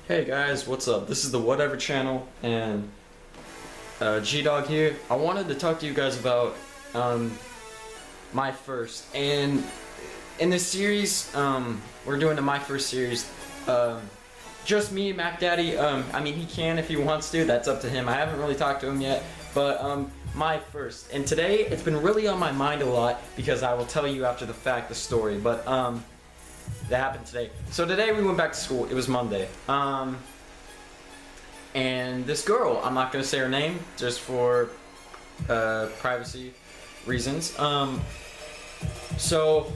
Hey guys, what's up? This is the Whatever channel, and Gdog here. I wanted to talk to you guys about my first, and in this series, we're doing the My First series. Just me, Mac Daddy. I mean, he can if he wants to. That's up to him. I haven't really talked to him yet, but my first. And today, it's been really on my mind a lot because I will tell you after the fact the story. But that happened today. So today we went back to school. It was Monday. And this girl, I'm not gonna say her name just for privacy reasons. So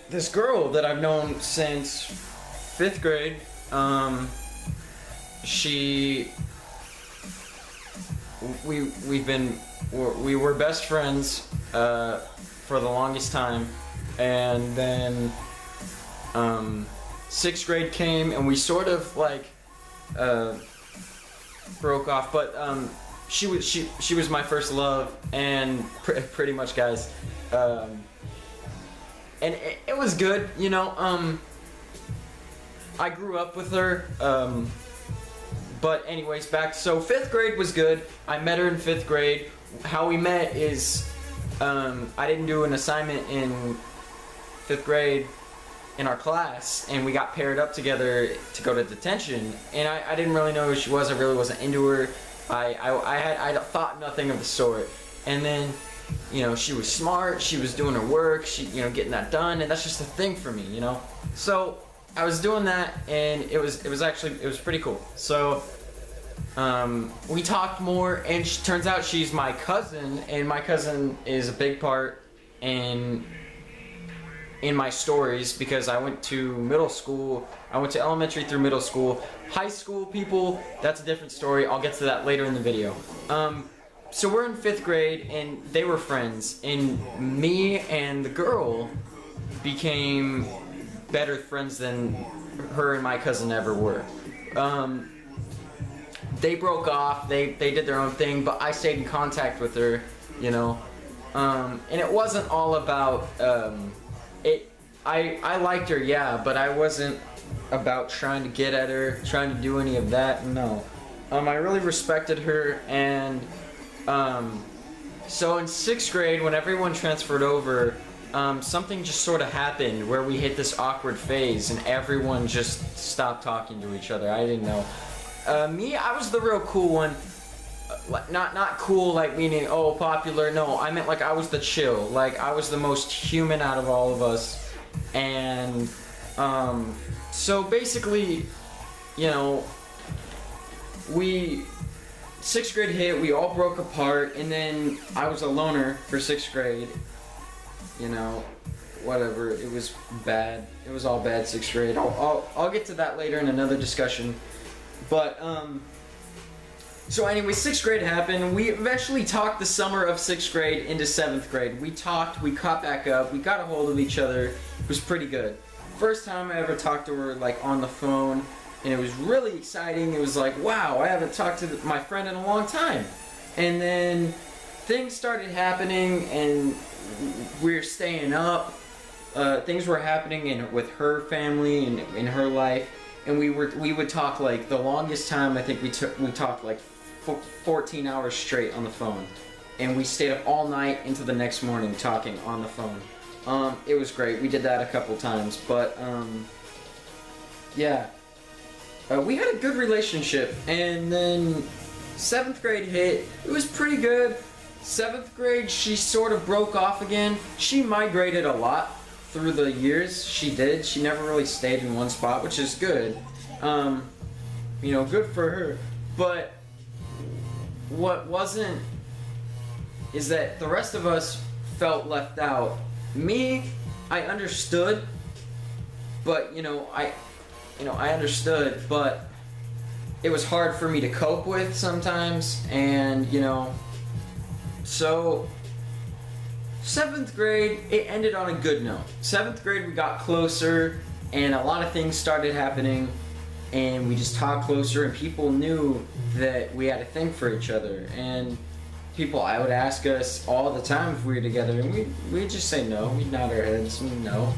this girl that I've known since 5th grade, we were best friends for the longest time, and then 6th grade came and we sort of like broke off, but she was my first love, and pretty much, guys, and it was good, you know. I grew up with her, but anyways, so 5th grade was good. I met her in 5th grade. How we met is I didn't do an assignment in 5th grade in our class, and we got paired up together to go to detention, and I didn't really know who she was. I really wasn't into her. I thought nothing of the sort. And then, you know, she was smart, she was doing her work, you know, getting that done, and that's just a thing for me, you know. So I was doing that, and it was pretty cool. So we talked more, and turns out she's my cousin, and my cousin is a big part in my stories because I went to middle school. I went to elementary through middle school. High school, people, that's a different story. I'll get to that later in the video. So we're in 5th grade, and they were friends, and me and the girl became better friends than her and my cousin ever were. They broke off, they did their own thing, but I stayed in contact with her, you know. And it wasn't all about I liked her, yeah, but I wasn't about trying to get at her, trying to do any of that, no. I really respected her, and so in 6th grade, when everyone transferred over, something just sort of happened where we hit this awkward phase, and everyone just stopped talking to each other. I didn't know. Me, I was the real cool one. Not cool like meaning, oh, popular. No, I meant like I was the chill. Like I was the most human out of all of us. And so basically, you know, 6th grade hit, we all broke apart, and then I was a loner for 6th grade. You know, whatever. It was bad. It was all bad 6th grade. I'll get to that later in another discussion. But so anyway, 6th grade happened. We eventually talked the summer of 6th grade into 7th grade. We talked, we caught back up, we got a hold of each other. It was pretty good. First time I ever talked to her like on the phone, and it was really exciting. It was like, wow, I haven't talked to my friend in a long time. And then things started happening, and we were staying up. Things were happening with her family and in her life. And we would talk like the longest time. I think we talked like 14 hours straight on the phone, and we stayed up all night into the next morning talking on the phone. It was great. We did that a couple times, but yeah, we had a good relationship. And then 7th grade hit. It was pretty good. 7th grade, she sort of broke off again. She migrated a lot through the years. She did. She never really stayed in one spot, which is good. You know, good for her. But what wasn't is that the rest of us felt left out. Me, I understood, but I understood, but it was hard for me to cope with sometimes, and so 7th grade, it ended on a good note. 7th grade, we got closer, and a lot of things started happening, and we just talked closer, and people knew that we had a thing for each other. And I would ask us all the time if we were together, and we'd just say no. We'd nod our heads, no,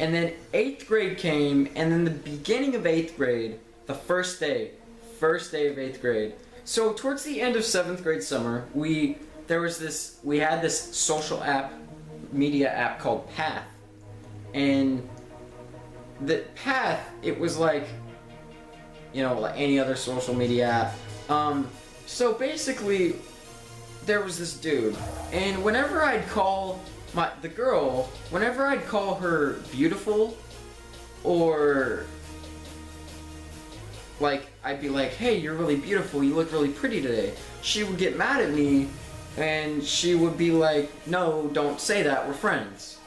And then 8th grade came, and then the beginning of 8th grade, the first day of 8th grade. So towards the end of 7th grade summer, we had this social media app called Path. And the Path, it was like, you know, like any other social media app. So basically, there was this dude, and whenever I'd call the girl, whenever I'd call her beautiful, or like I'd be like, hey, you're really beautiful, you look really pretty today, she would get mad at me, and she would be like, no, don't say that, we're friends.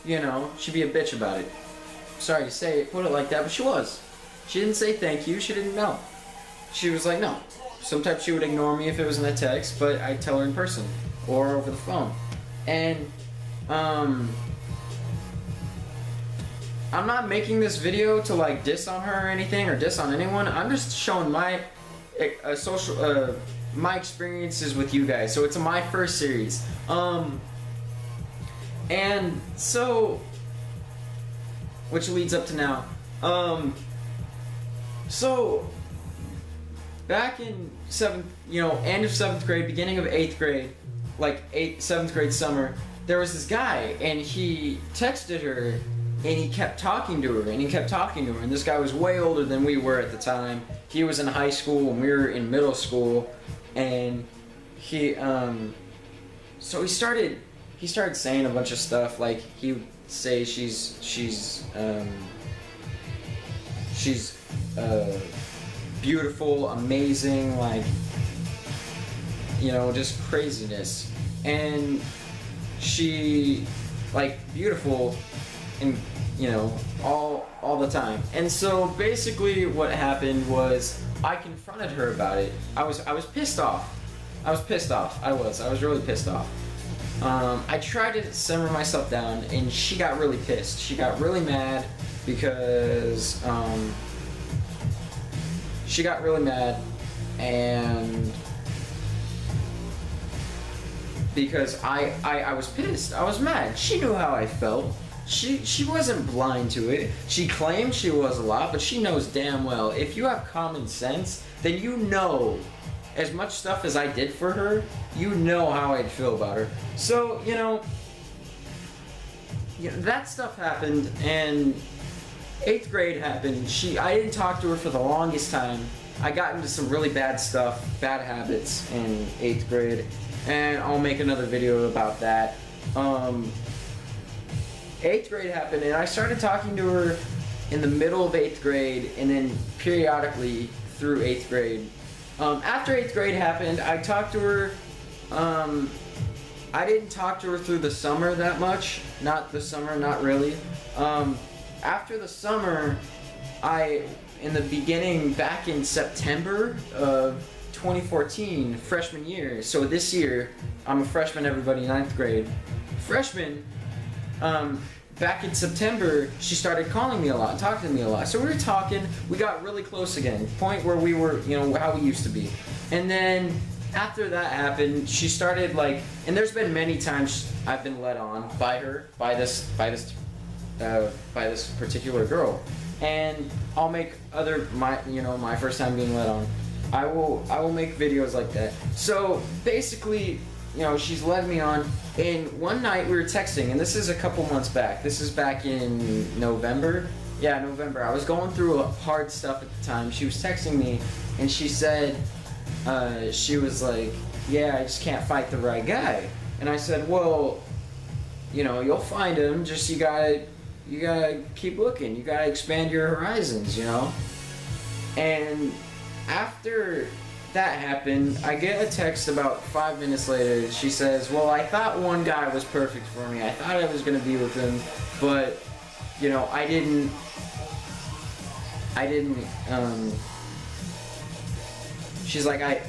You know, she'd be a bitch about it. Sorry to say it, put it like that, but she was. She didn't say thank you, she didn't know. She was like, no. Sometimes she would ignore me if it was in a text, but I'd tell her in person or over the phone. And I'm not making this video to like diss on her or anything, or diss on anyone. I'm just showing my my experiences with you guys. So it's my first series. And so, which leads up to now. So back in end of 7th grade, beginning of 8th grade, like 7th grade summer, there was this guy, and he texted her, and he kept talking to her, and this guy was way older than we were at the time. He was in high school, and we were in middle school, and he, so he started saying a bunch of stuff, like, he would say she's beautiful, amazing, like, you know, just craziness. And she, like, beautiful, and, you know, all the time. And so basically what happened was I confronted her about it. I was pissed off. I was really pissed off. I tried to simmer myself down, and she got really pissed. She got really mad because because I was pissed. I was mad. She knew how I felt. She wasn't blind to it. She claimed she was a lot, but she knows damn well, if you have common sense, then you know, as much stuff as I did for her, you know how I'd feel about her. So, you know, that stuff happened, and 8th grade happened. I didn't talk to her for the longest time. I got into some really bad stuff, bad habits in 8th grade, and I'll make another video about that. 8th grade happened, and I started talking to her in the middle of 8th grade, and then periodically through 8th grade. After 8th grade happened, I talked to her. I didn't talk to her through the summer that much. Not the summer, not really. After the summer, in the beginning, back in September of 2014, freshman year. So this year, I'm a freshman, everybody, 9th grade. Freshman, back in September, she started calling me a lot, talking to me a lot. So we were talking, we got really close again, point where we were, you know, how we used to be. And then after that happened, she started like, and there's been many times I've been led on by her, by this particular girl. And I'll make my first time being led on. I will make videos like that. So basically, you know, she's led me on, and one night we were texting, and this is a couple months back. This is back in November. Yeah, November. I was going through hard stuff at the time. She was texting me, and she said, she was like, yeah, I just can't fight the right guy. And I said, well, you know, you'll find him, just you gotta keep looking. You gotta expand your horizons, you know? And after that happened, I get a text about 5 minutes later. She says, well, I thought one guy was perfect for me. I thought I was gonna be with him, but, you know, I didn't, she's like,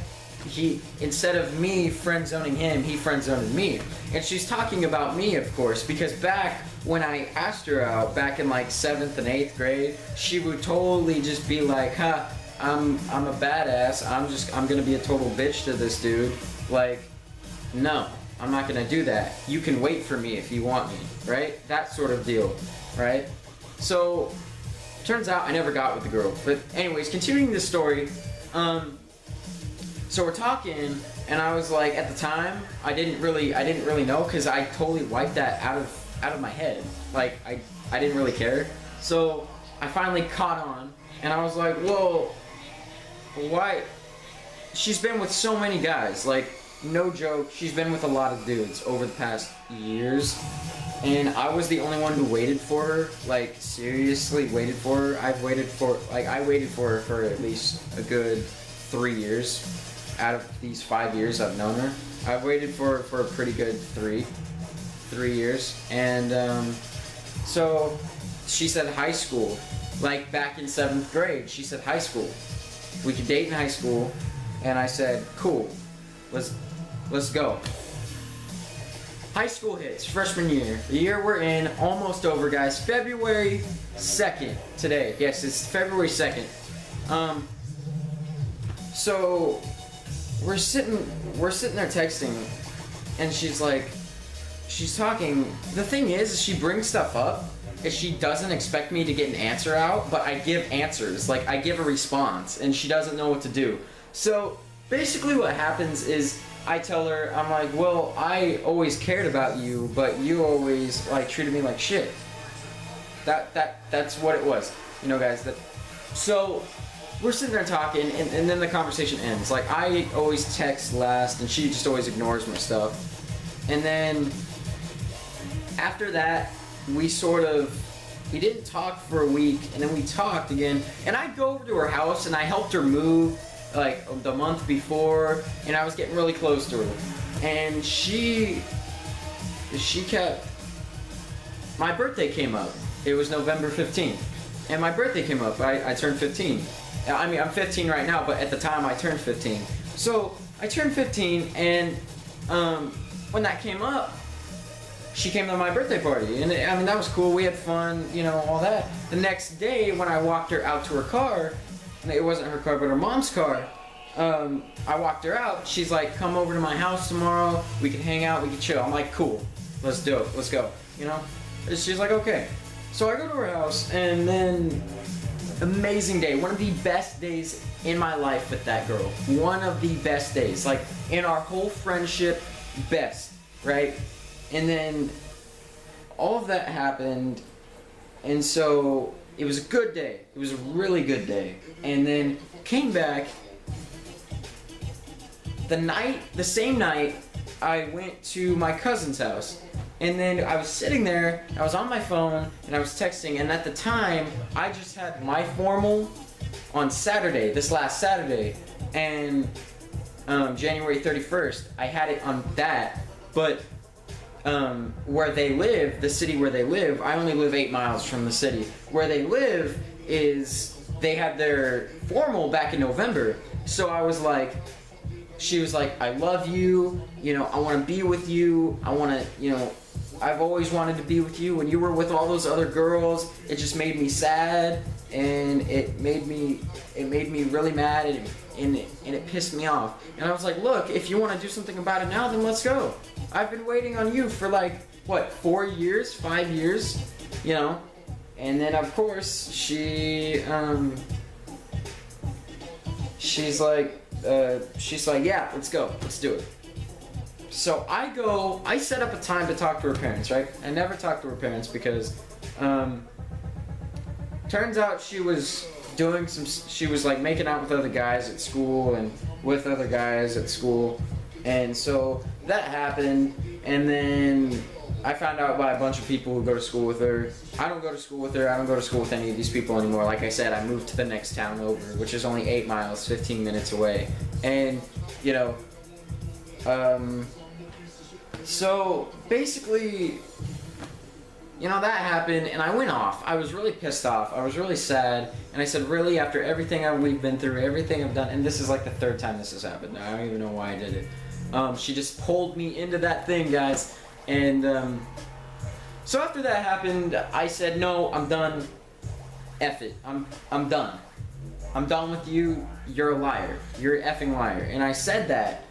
instead of me friend zoning him, he friend zoned me. And she's talking about me, of course, because back when I asked her out, back in like 7th and 8th grade, she would totally just be like, huh, I'm a badass, I'm gonna be a total bitch to this dude. Like, no, I'm not gonna do that. You can wait for me if you want me, right? That sort of deal, right? So turns out I never got with the girl. But anyways, continuing the story. So we're talking, and I was like, at the time, I didn't really know, because I totally wiped that out of my head. Like I didn't really care. So I finally caught on, and I was like, whoa, why? She's been with so many guys, like, no joke, she's been with a lot of dudes over the past years, and I was the only one who waited for her, like, seriously waited for her. I waited for her for at least a good 3 years out of these 5 years I've known her. I've waited for a pretty good three years, and so she said high school, like back in 7th grade, she said high school. We could date in high school, and I said, cool, let's go. High school hits, freshman year. The year we're in, almost over, guys. February 2nd today. Yes, it's February 2nd. So we're sitting there texting, and she's talking. The thing is, she brings stuff up, and she doesn't expect me to get an answer out, but I give answers. Like, I give a response, and she doesn't know what to do. So basically what happens is, I tell her, I'm like, well, I always cared about you, but you always, like, treated me like shit. That's what it was, you know, guys. So we're sitting there talking, and then the conversation ends. Like, I always text last, and she just always ignores my stuff. And then after that, we didn't talk for a week, and then we talked again. And I'd go over to her house, and I helped her move, like, the month before, and I was getting really close to her. And she kept, my birthday came up. It was November 15th, and my birthday came up. I turned 15. I mean, I'm 15 right now, but at the time I turned 15. So I turned 15, and when that came up, she came to my birthday party, and I mean, that was cool. We had fun, you know, all that. The next day, when I walked her out to her car, it wasn't her car, but her mom's car, I walked her out. She's like, come over to my house tomorrow, we can hang out, we can chill. I'm like, cool, let's do it, let's go, you know? And she's like, okay. So I go to her house, and then, amazing day, one of the best days in my life with that girl. One of the best days, like, in our whole friendship, best, right? And then all of that happened, and so it was a good day. It was a really good day. And then came back the same night I went to my cousin's house. And then I was sitting there, I was on my phone, and I was texting, and at the time, I just had my formal on Saturday, this last Saturday, and January 31st, I had it on that, but where they live, the city where they live, I only live 8 miles from the city. Where they live they had their formal back in November. So I was like, she was like, I love you, you know, I want to be with you, I want to, you know, I've always wanted to be with you. When you were with all those other girls, it just made me sad, and it made me really mad, and it pissed me off. And I was like, look, if you want to do something about it now, then let's go. I've been waiting on you for, like, what, 4 years, 5 years, you know? And then, of course, she's like, yeah, let's go, let's do it. So I set up a time to talk to her parents, right? I never talked to her parents because, turns out she was like making out with other guys at school and with other guys at school. And so that happened, and then I found out by a bunch of people who go to school with her. I don't go to school with her, I don't go to school with any of these people anymore. Like I said, I moved to the next town over, which is only 8 miles, 15 minutes away. And, you know, so basically, you know, that happened, and I went off. I was really pissed off. I was really sad, and I said, really, after everything we've been through, everything I've done, and this is like the 3rd time this has happened. I don't even know why I did it. She just pulled me into that thing, guys, and so after that happened, I said, no, I'm done. F it. I'm done. I'm done with you. You're a liar. You're an effing liar. And I said that.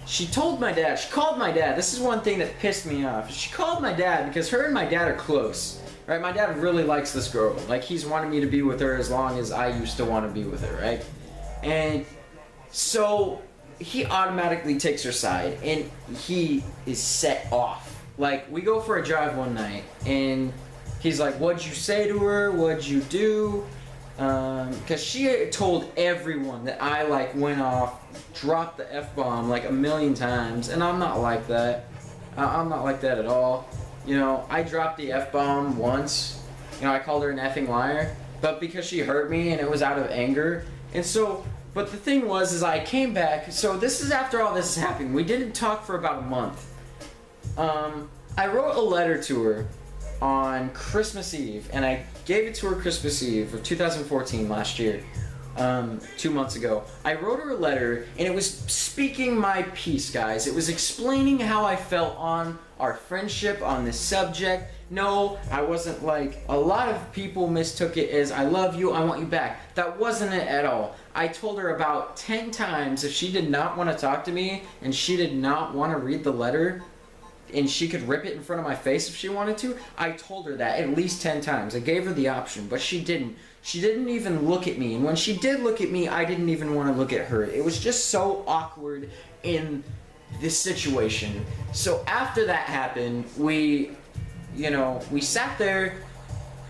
She told my dad, she called my dad. This is one thing that pissed me off. She called my dad because her and my dad are close, right? My dad really likes this girl. Like, he's wanted me to be with her as long as I used to want to be with her, right? And so he automatically takes her side, and he is set off. Like, we go for a drive one night, and he's like, what'd you say to her? What'd you do? Because she told everyone that I, like, went off, dropped the F-bomb, like, a million times, and I'm not like that. I'm not like that at all. You know, I dropped the F-bomb once. You know, I called her an effing liar, but because she hurt me, and it was out of anger. And so, but the thing was, is I came back, so this is after all this is happening. We didn't talk for about a month. I wrote a letter to her on Christmas Eve, and I gave it to her Christmas Eve of 2014, last year, 2 months ago. I wrote her a letter, and it was speaking my piece, guys. It was explaining how I felt on our friendship, on this subject. No, I wasn't like, a lot of people mistook it as, I love you, I want you back. That wasn't it at all. I told her about 10 times if she did not want to talk to me, and she did not want to read the letter, and she could rip it in front of my face if she wanted to. I told her that at least 10 times. I gave her the option, but she didn't. She didn't even look at me. And when she did look at me, I didn't even want to look at her. It was just so awkward in this situation. So after that happened, we sat there,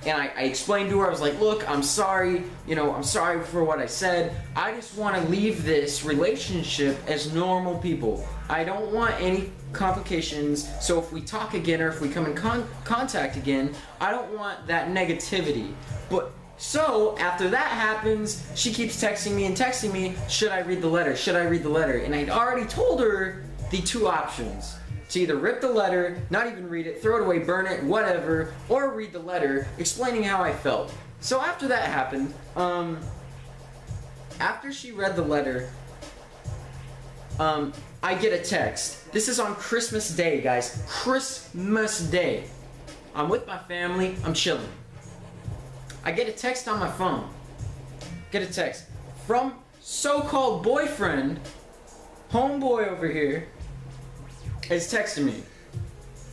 and I explained to her, I was like, look, I'm sorry, I'm sorry for what I said. I just want to leave this relationship as normal people. I don't want any complications, so if we talk again or if we come in contact again, I don't want that negativity. But so after that happens, she keeps texting me, should I read the letter, should I read the letter? And I'd already told her the two options. To either rip the letter, not even read it, throw it away, burn it, whatever, or read the letter explaining how I felt. So after that happened, after she read the letter, I get a text. This is on Christmas Day, guys. Christmas Day. I'm with my family, I'm chilling. I get a text on my phone. Get a text from so-called boyfriend, homeboy over here, is texting me.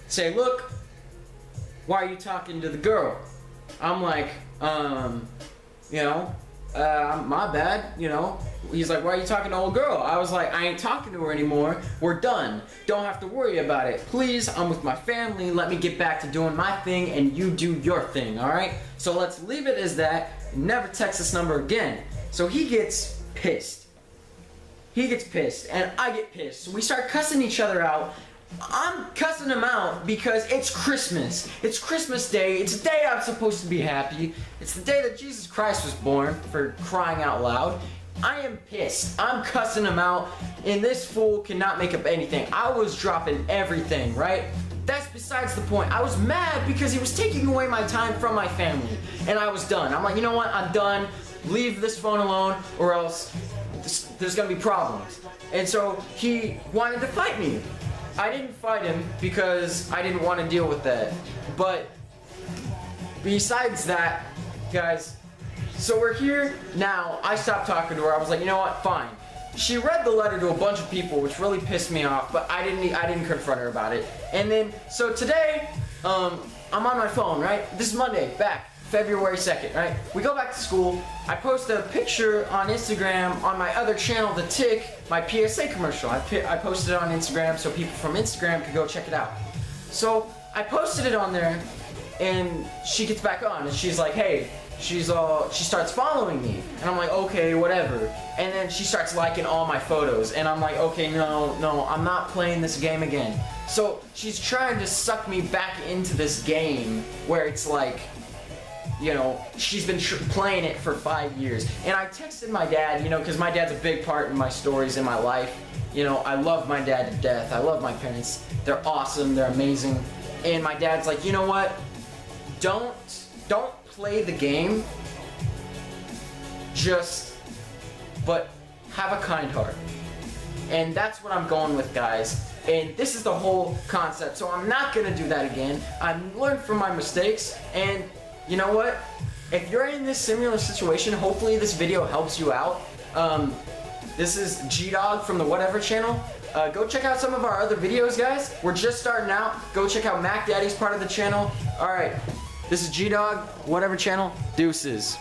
Say, look, why are you talking to the girl? I'm like, my bad, He's like, why are you talking to old girl? I was like, I ain't talking to her anymore. We're done. Don't have to worry about it. Please, I'm with my family. Let me get back to doing my thing and you do your thing, alright? So let's leave it as that. Never text this number again. So he gets pissed. He gets pissed, and I get pissed. So we start cussing each other out. I'm cussing him out because it's Christmas. It's Christmas Day. It's a day I'm supposed to be happy. It's the day that Jesus Christ was born, for crying out loud. I am pissed. I'm cussing him out, and this fool cannot make up anything. I was dropping everything, right? That's besides the point. I was mad because he was taking away my time from my family, and I was done. I'm like, you know what? I'm done. Leave this phone alone, or else there's gonna be problems. And so he wanted to fight me. I didn't fight him because I didn't want to deal with that. But besides that, guys, so we're here now. I stopped talking to her. I was like, you know what? Fine. She read the letter to a bunch of people, which really pissed me off, but I didn't confront her about it. And then, so today, I'm on my phone, right? This is Monday, back. February 2nd, right? We go back to school. I post a picture on Instagram on my other channel, The Tick, my PSA commercial. I posted it on Instagram so people from Instagram could go check it out. So I posted it on there, and she gets back on, and she's like, hey, she starts following me, and I'm like, okay, whatever. And then she starts liking all my photos, and I'm like, okay, no, I'm not playing this game again. So she's trying to suck me back into this game where it's like, she's been playing it for 5 years. And I texted my dad, because my dad's a big part in my stories in my life. I love my dad to death. I love my parents. They're awesome. They're amazing. And my dad's like, you know what? Don't play the game. But have a kind heart. And that's what I'm going with, guys. And this is the whole concept. So I'm not going to do that again. I learned from my mistakes, and you know what? If you're in this similar situation, hopefully this video helps you out. This is Gdog'S from the Whatever channel. Go check out some of our other videos, guys. We're just starting out. Go check out Mac Daddy's part of the channel. Alright, This is Gdog, whatever channel, deuces.